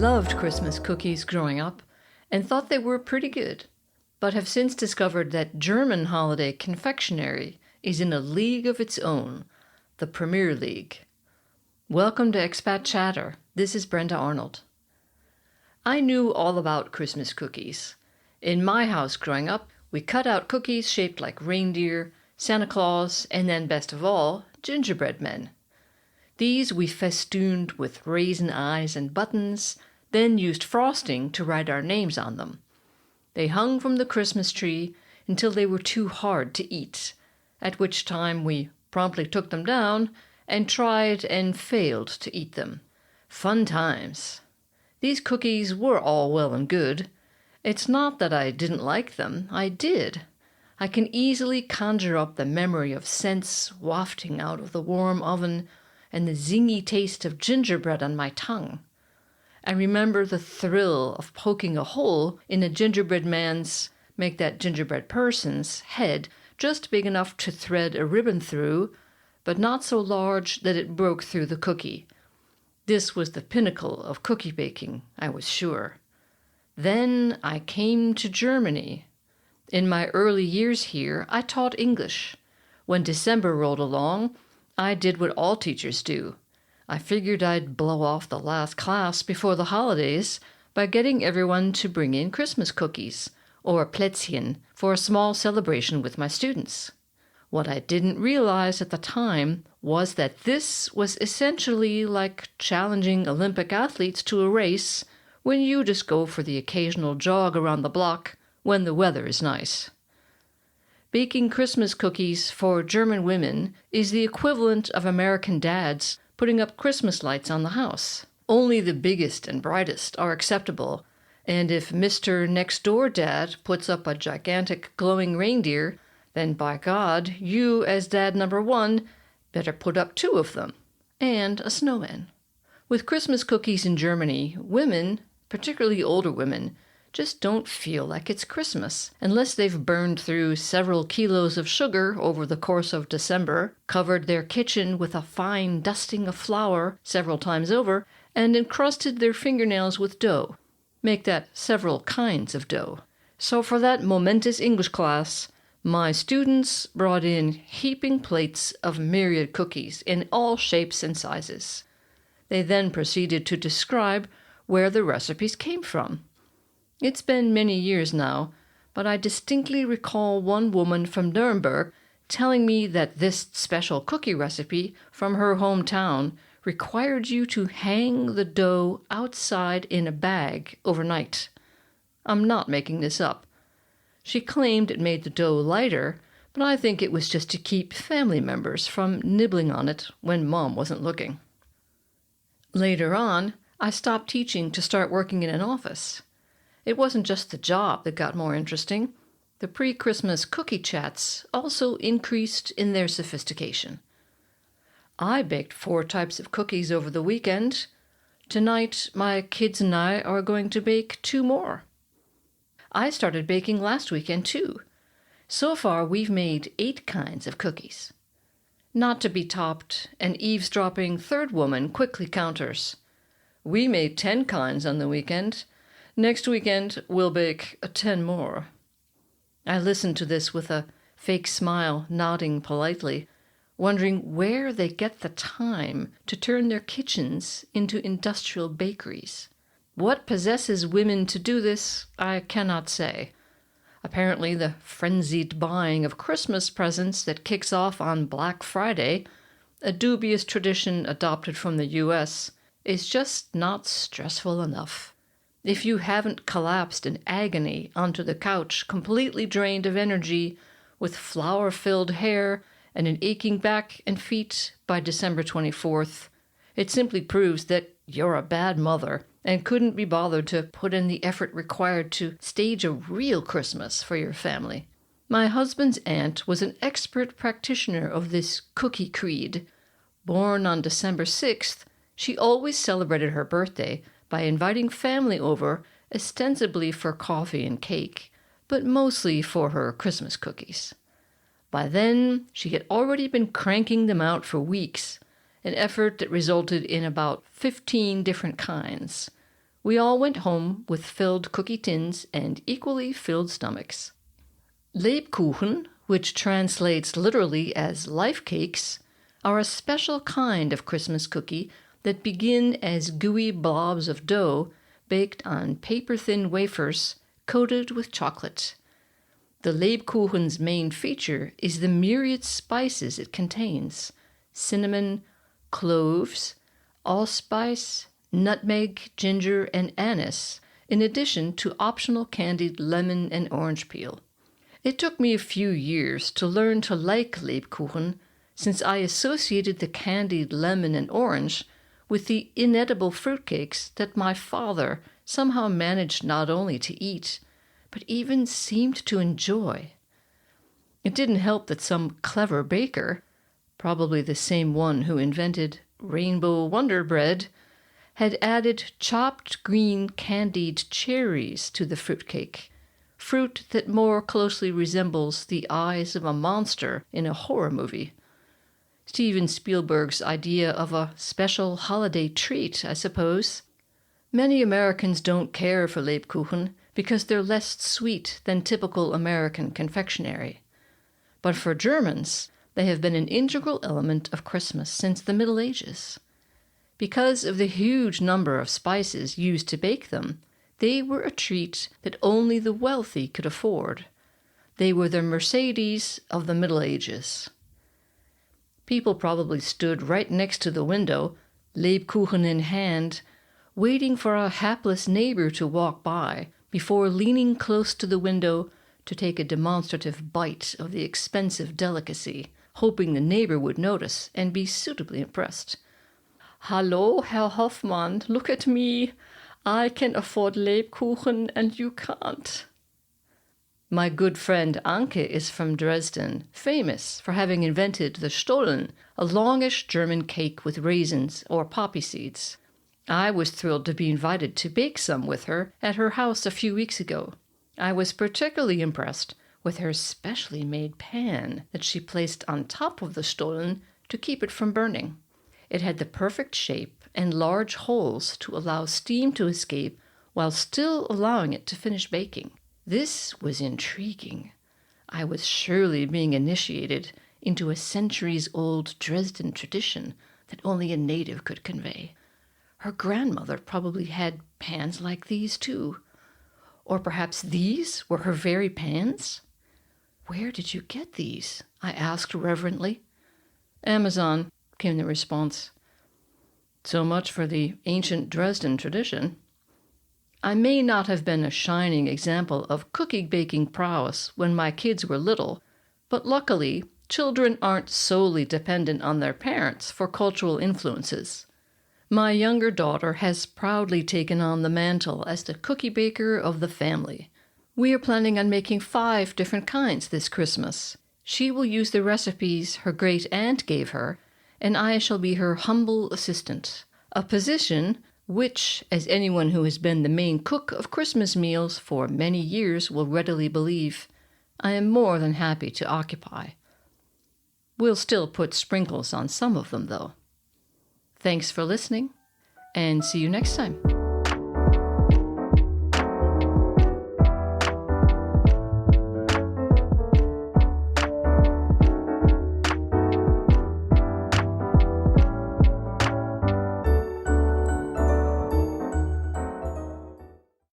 loved Christmas cookies growing up and thought they were pretty good, but have since discovered that German holiday confectionary is in a league of its own, the Premier League. Welcome to Expat Chatter. This is Brenda Arnold. I knew all about Christmas cookies. In my house growing up, we cut out cookies shaped like reindeer, Santa Claus, and then best of all, gingerbread men. These we festooned with raisin eyes and buttons, then used frosting to write our names on them. They hung from the Christmas tree until they were too hard to eat, at which time we promptly took them down and tried and failed to eat them. Fun times. These cookies were all well and good. It's not that I didn't like them, I did. I can easily conjure up the memory of scents wafting out of the warm oven and the zingy taste of gingerbread on my tongue. I remember the thrill of poking a hole in a gingerbread man's, make that gingerbread person's, head just big enough to thread a ribbon through, but not so large that it broke through the cookie. This was the pinnacle of cookie baking, I was sure. Then I came to Germany. In my early years here, I taught English. When December rolled along, I did what all teachers do. I figured I'd blow off the last class before the holidays by getting everyone to bring in Christmas cookies, or Plätzchen, for a small celebration with my students. What I didn't realize at the time was that this was essentially like challenging Olympic athletes to a race when you just go for the occasional jog around the block when the weather is nice. Baking Christmas cookies for German women is the equivalent of American dads putting up Christmas lights on the house. Only the biggest and brightest are acceptable, and if Mr. Next Door Dad puts up a gigantic glowing reindeer, then by God, you as dad number one better put up two of them, and a snowman. With Christmas cookies in Germany, women, particularly older women, just don't feel like it's Christmas unless they've burned through several kilos of sugar over the course of December, covered their kitchen with a fine dusting of flour several times over, and encrusted their fingernails with dough. Make that several kinds of dough. So for that momentous English class, my students brought in heaping plates of myriad cookies in all shapes and sizes. They then proceeded to describe where the recipes came from. It's been many years now, but I distinctly recall one woman from Nuremberg telling me that this special cookie recipe from her hometown required you to hang the dough outside in a bag overnight. I'm not making this up. She claimed it made the dough lighter, but I think it was just to keep family members from nibbling on it when Mom wasn't looking. Later on, I stopped teaching to start working in an office. It wasn't just the job that got more interesting. The pre-Christmas cookie chats also increased in their sophistication. I baked 4 types of cookies over the weekend. Tonight, my kids and I are going to bake 2 more. I started baking last weekend too. So far, we've made 8 kinds of cookies. Not to be topped, an eavesdropping third woman quickly counters. We made 10 kinds on the weekend. Next weekend, we'll bake 10 more. I listened to this with a fake smile, nodding politely, wondering where they get the time to turn their kitchens into industrial bakeries. What possesses women to do this, I cannot say. Apparently, the frenzied buying of Christmas presents that kicks off on Black Friday, a dubious tradition adopted from the U.S., is just not stressful enough. If you haven't collapsed in agony onto the couch, completely drained of energy, with flour-filled hair and an aching back and feet by December 24th, it simply proves that you're a bad mother and couldn't be bothered to put in the effort required to stage a real Christmas for your family. My husband's aunt was an expert practitioner of this cookie creed. Born on December 6th, she always celebrated her birthday by inviting family over, ostensibly for coffee and cake, but mostly for her Christmas cookies. By then, she had already been cranking them out for weeks, an effort that resulted in about 15 different kinds. We all went home with filled cookie tins and equally filled stomachs. Lebkuchen, which translates literally as life cakes, are a special kind of Christmas cookie that begin as gooey blobs of dough baked on paper-thin wafers coated with chocolate. The Lebkuchen's main feature is the myriad spices it contains: cinnamon, cloves, allspice, nutmeg, ginger, and anise, in addition to optional candied lemon and orange peel. It took me a few years to learn to like Lebkuchen, since I associated the candied lemon and orange with the inedible fruitcakes that my father somehow managed not only to eat, but even seemed to enjoy. It didn't help that some clever baker, probably the same one who invented Rainbow Wonder Bread, had added chopped green candied cherries to the fruitcake, fruit that more closely resembles the eyes of a monster in a horror movie. Steven Spielberg's idea of a special holiday treat, I suppose. Many Americans don't care for Lebkuchen because they're less sweet than typical American confectionery. But for Germans, they have been an integral element of Christmas since the Middle Ages. Because of the huge number of spices used to bake them, they were a treat that only the wealthy could afford. They were the Mercedes of the Middle Ages. People probably stood right next to the window, Lebkuchen in hand, waiting for a hapless neighbor to walk by before leaning close to the window to take a demonstrative bite of the expensive delicacy, hoping the neighbor would notice and be suitably impressed. "Hallo, Herr Hoffmann, look at me. I can afford Lebkuchen and you can't." My good friend Anke is from Dresden, famous for having invented the Stollen, a longish German cake with raisins or poppy seeds. I was thrilled to be invited to bake some with her at her house a few weeks ago. I was particularly impressed with her specially made pan that she placed on top of the Stollen to keep it from burning. It had the perfect shape and large holes to allow steam to escape while still allowing it to finish baking. This was intriguing. I was surely being initiated into a centuries-old Dresden tradition that only a native could convey. Her grandmother probably had pans like these, too. Or perhaps these were her very pans? "Where did you get these?" I asked reverently. "Amazon," came the response. So much for the ancient Dresden tradition. I may not have been a shining example of cookie-baking prowess when my kids were little, but luckily, children aren't solely dependent on their parents for cultural influences. My younger daughter has proudly taken on the mantle as the cookie baker of the family. We are planning on making 5 different kinds this Christmas. She will use the recipes her great-aunt gave her, and I shall be her humble assistant, a position which, as anyone who has been the main cook of Christmas meals for many years will readily believe, I am more than happy to occupy. We'll still put sprinkles on some of them, though. Thanks for listening, and see you next time.